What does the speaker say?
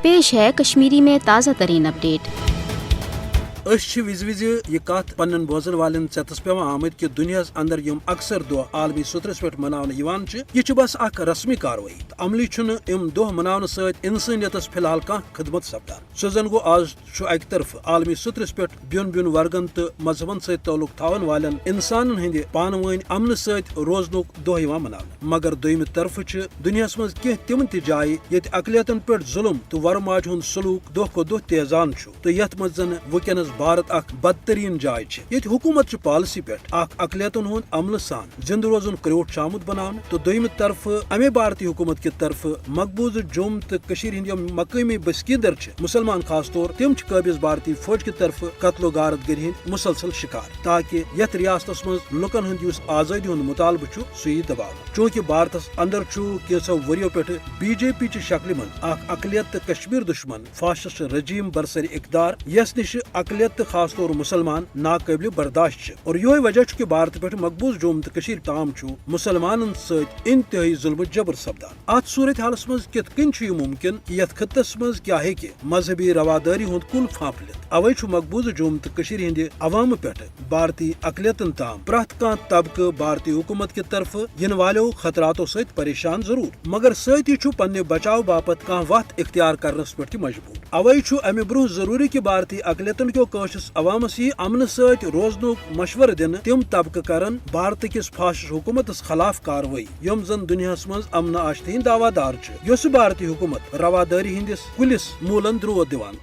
पेश है कश्मीरी में ताज़ा तरीन अपडेट। विज यह कत पन्न बोजन वाले चतस पे आमद कि दुनिया अंदर यम अक्सर दह आलमी सतरस पे मनावन यह बस अख रस्मी कार्रवाई अमली इम दह मनावन सत इंसानियतस फिलहाल कह खदमत सपदान सो जन गो आज अक तरफ आलमी सतरस पे बिन बिन वर्गन तो मजहबन सत ताल्लुक थावन वालन इंसान हंद पान वन अमन सत रोजनुक दह मनावन मगर दोयम तरफ दुनिया मज कह तिम जाय ये अकलियतन पे जुल्म तो वरमाज हुंद सलूक दह को दह तेजान तो यथ मज जन वुकनस भारत अख बदतरीन जाय ये हुकूमत पॉलिसी पे अकलियतन हुंद अमल सान जिंद रोजन क्रोट शामुद बनान तो दोयम तरफ अमे भारतीय हुकूमत की तरफ मकबूज जुम तो हिंद मकामी बसकीदर मुसलमान खास तौर तिम काबिज भारतीय फौज की तरफ कत्लो गारत गर हिंद मुसलसल शिकार ताकि यथ रियासत मज लुकन हंद आजादी हुंद मुतालबह सह यी दबाव चूंकि भारत अंदर कैंसो वरियो पे बीजेपी ची शक्ल मज अकलियत तो कश्मीर दुश्मन फाशिस्ट रजीम बरसर इकदार यस निश अकलियत तो खास तौर मुसलमान नाकाबिल बर्दाश्त और यो वजह कि भारत पे मकबूज जुम तो ताम मुसलमान सत इंतहाई जुल्म जबर सपदान अत सूरत हालस मज कितन मुमकिन यथ खत्तस मज क्या मजहबी रवादारी हुंद कुल फांपलित अवै मकबूज जुम तो हिंद अवाम पे भारतीय अकलियतन ताम प्रथ कह तबकह भारतीय हुकूमत की तरफ इन वालों खतरातों सत परेशान जरूर मगर सत पन्ने बचाव बापत कह वत इख्तियार करनस पे मजबूर अवै अमे ब्रोह जरूरी कि भारतीय अकलियतन क्यों कशिश अवामस यी अमन सत रोजनुक मशवर दिन तिम तबकह करन भारत किस फाशिस्ट हुकूमतस खिलाफ कार्रवाई यम जन दुनिया मज अमन आश्त दावादार भारतीय हुकूमत रवादारी हंदिस कुलिस मूलन द्रोह दिवान।